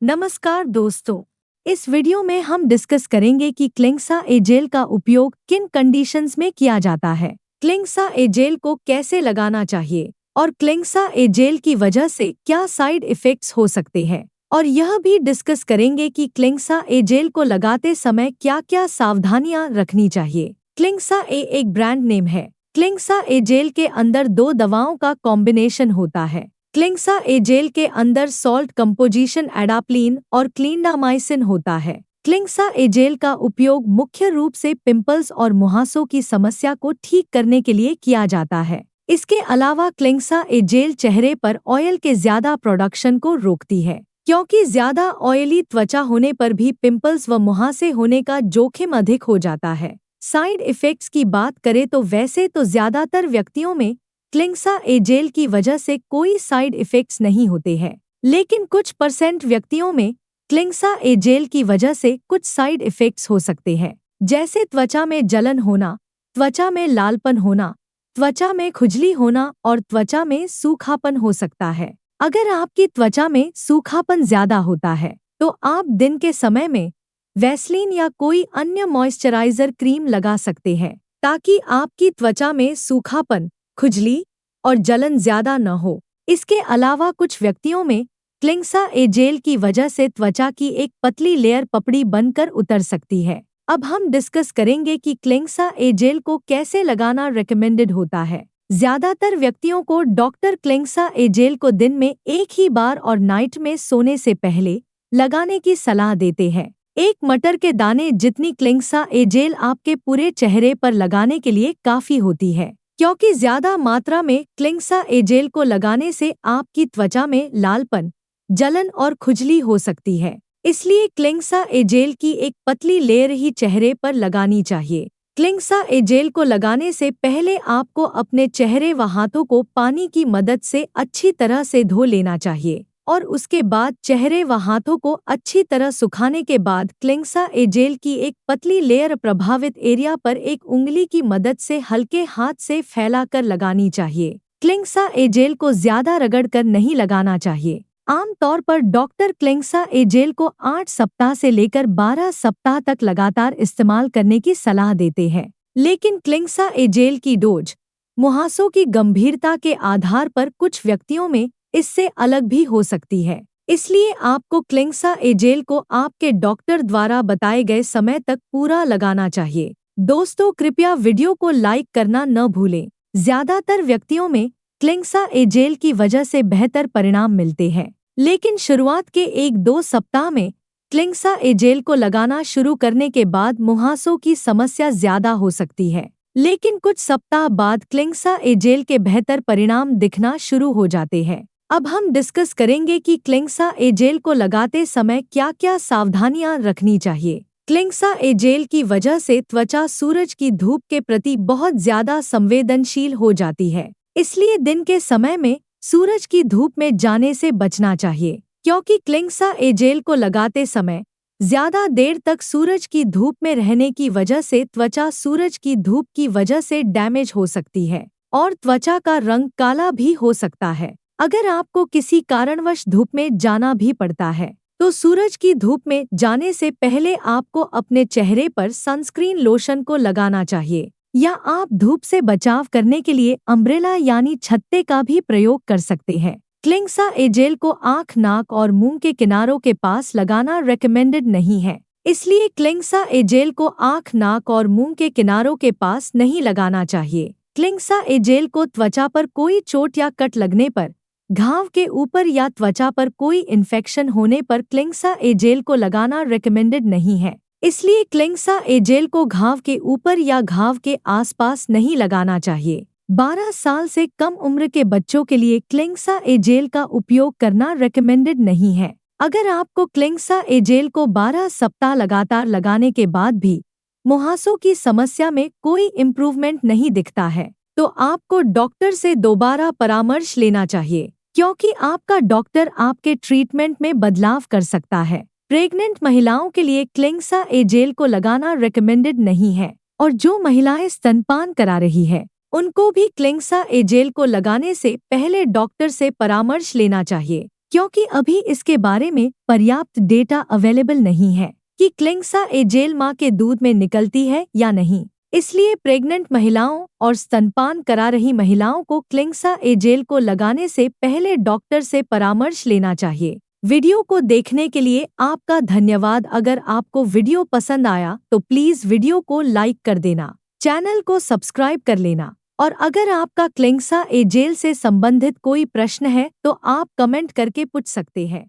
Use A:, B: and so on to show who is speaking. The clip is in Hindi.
A: नमस्कार दोस्तों। इस वीडियो में हम डिस्कस करेंगे कि क्लिंक्सा ए जेल का उपयोग किन कंडीशंस में किया जाता है, क्लिंक्सा ए जेल को कैसे लगाना चाहिए और क्लिंक्सा ए जेल की वजह से क्या साइड इफ़ेक्ट्स हो सकते हैं। और यह भी डिस्कस करेंगे कि क्लिंक्सा ए जेल को लगाते समय क्या-क्या सावधानियां रखनी चाहिए। क्लिंक्सा ए एक ब्रांड नेम है। क्लिंक्सा ए जेल के अंदर 2 दवाओं का कॉम्बिनेशन होता है। क्लिंक्सा ए जेल के अंदर सॉल्ट कंपोजिशन एडाप्लीन और क्लिंडामाइसिन होता है। क्लिंक्सा ए जेल का उपयोग मुख्य रूप से पिंपल्स और मुहासों की समस्या को ठीक करने के लिए किया जाता है। इसके अलावा क्लिंक्सा ए जेल चेहरे पर ऑयल के ज्यादा प्रोडक्शन को रोकती है, क्योंकि ज्यादा ऑयली त्वचा होने पर भी पिंपल्स व मुहासे होने का जोखिम अधिक हो जाता है। साइड इफेक्ट्स की बात करें तो वैसे तो ज्यादातर व्यक्तियों में क्लिंक्सा ए जेल की वजह से कोई साइड इफेक्ट्स नहीं होते हैं, लेकिन कुछ % व्यक्तियों में क्लिंक्सा ए जेल की वजह से कुछ साइड इफेक्ट्स हो सकते हैं, जैसे त्वचा में जलन होना, त्वचा में लालपन होना, त्वचा में खुजली होना और त्वचा में सूखापन हो सकता है। अगर आपकी त्वचा में सूखापन ज्यादा होता है तो आप दिन के समय में वैसलीन या कोई अन्य मॉइस्चराइजर क्रीम लगा सकते हैं, ताकि आपकी त्वचा में सूखापन, खुजली और जलन ज्यादा न हो। इसके अलावा कुछ व्यक्तियों में क्लिंक्सा ए जेल की वजह से त्वचा की एक पतली लेयर पपड़ी बनकर उतर सकती है। अब हम डिस्कस करेंगे कि क्लिंक्सा ए जेल को कैसे लगाना रेकमेंडेड होता है। ज्यादातर व्यक्तियों को डॉक्टर क्लिंक्सा ए जेल को दिन में एक ही बार और नाइट में सोने से पहले लगाने की सलाह देते हैं। एक मटर के दाने जितनी क्लिंक्सा ए जेल आपके पूरे चेहरे पर लगाने के लिए काफी होती है, क्योंकि ज्यादा मात्रा में क्लिंक्सा ए जेल को लगाने से आपकी त्वचा में लालपन, जलन और खुजली हो सकती है। इसलिए क्लिंक्सा ए जेल की एक पतली लेयर ही चेहरे पर लगानी चाहिए। क्लिंक्सा ए जेल को लगाने से पहले आपको अपने चेहरे व हाथों को पानी की मदद से अच्छी तरह से धो लेना चाहिए और उसके बाद चेहरे व हाथों को अच्छी तरह सुखाने के बाद क्लिंक्सा ए जेल की एक पतली लेयर प्रभावित एरिया पर एक उंगली की मदद से हल्के हाथ से फैलाकर लगानी चाहिए। क्लिंक्सा ए जेल को ज्यादा रगड़कर नहीं लगाना चाहिए। आमतौर पर डॉक्टर क्लिंक्सा ए जेल को 8 सप्ताह से लेकर 12 सप्ताह तक लगातार इस्तेमाल करने की सलाह देते हैं, लेकिन क्लिंक्सा ए जेल की डोज मुहासों की गंभीरता के आधार पर कुछ व्यक्तियों में इससे अलग भी हो सकती है। इसलिए आपको क्लिंक्सा ए जेल को आपके डॉक्टर द्वारा बताए गए समय तक पूरा लगाना चाहिए। दोस्तों, कृपया वीडियो को लाइक करना न भूलें। ज्यादातर व्यक्तियों में क्लिंक्सा ए जेल की वजह से बेहतर परिणाम मिलते हैं, लेकिन शुरुआत के 1-2 सप्ताह में क्लिंक्सा ए जेल को लगाना शुरू करने के बाद मुहासों की समस्या ज्यादा हो सकती है, लेकिन कुछ सप्ताह बाद क्लिंक्सा ए जेल के बेहतर परिणाम दिखना शुरू हो जाते हैं। अब हम डिस्कस करेंगे कि क्लिंक्सा ए जेल को लगाते समय क्या-क्या सावधानियां रखनी चाहिए। क्लिंक्सा ए जेल की वजह से त्वचा सूरज की धूप के प्रति बहुत ज्यादा संवेदनशील हो जाती है, इसलिए दिन के समय में सूरज की धूप में जाने से बचना चाहिए, क्योंकि क्लिंक्सा ए जेल को लगाते समय ज्यादा देर तक सूरज की धूप में रहने की वजह से त्वचा सूरज की धूप की वजह से डैमेज हो सकती है और त्वचा का रंग काला भी हो सकता है। अगर आपको किसी कारणवश धूप में जाना भी पड़ता है तो सूरज की धूप में जाने से पहले आपको अपने चेहरे पर सनस्क्रीन लोशन को लगाना चाहिए, या आप धूप से बचाव करने के लिए अम्ब्रेला यानी छत्ते का भी प्रयोग कर सकते हैं। क्लिंक्सा ए जेल को आँख, नाक और मुंह के किनारों के पास लगाना रेकमेंडेड नहीं है, इसलिए क्लिंक्सा ए जेल को आँख, नाक और मुंह के किनारों के पास नहीं लगाना चाहिए। क्लिंक्सा ए जेल को त्वचा पर कोई चोट या कट लगने पर, घाव के ऊपर या त्वचा पर कोई इन्फेक्शन होने पर क्लिंक्सा ए जेल को लगाना रेकमेंडेड नहीं है, इसलिए क्लिंक्सा ए जेल को घाव के ऊपर या घाव के आसपास नहीं लगाना चाहिए। 12 साल से कम उम्र के बच्चों के लिए क्लिंक्सा ए जेल का उपयोग करना रेकमेंडेड नहीं है। अगर आपको क्लिंक्सा ए जेल को 12 सप्ताह लगातार लगाने के बाद भी मुहासों की समस्या में कोई इम्प्रूवमेंट नहीं दिखता है, तो आपको डॉक्टर से दोबारा परामर्श लेना चाहिए, क्योंकि आपका डॉक्टर आपके ट्रीटमेंट में बदलाव कर सकता है। प्रेग्नेंट महिलाओं के लिए क्लिंक्सा ए जेल को लगाना रेकमेंडेड नहीं है, और जो महिलाएं स्तनपान करा रही है उनको भी क्लिंक्सा ए जेल को लगाने से पहले डॉक्टर से परामर्श लेना चाहिए। क्योंकि अभी इसके बारे में पर्याप्त डेटा अवेलेबल नहीं है कि क्लिंग्सा ए जेल माँ के दूध में निकलती है या नहीं। इसलिए प्रेग्नेंट महिलाओं और स्तनपान करा रही महिलाओं को क्लिंग्सा ए जेल को लगाने से पहले डॉक्टर से परामर्श लेना चाहिए। वीडियो को देखने के लिए आपका धन्यवाद। अगर आपको वीडियो पसंद आया तो प्लीज़ वीडियो को लाइक कर देना, चैनल को सब्सक्राइब कर लेना, और अगर आपका क्लिंग्सा ए जेल से संबंधित कोई प्रश्न है तो आप कमेंट करके पूछ सकते हैं।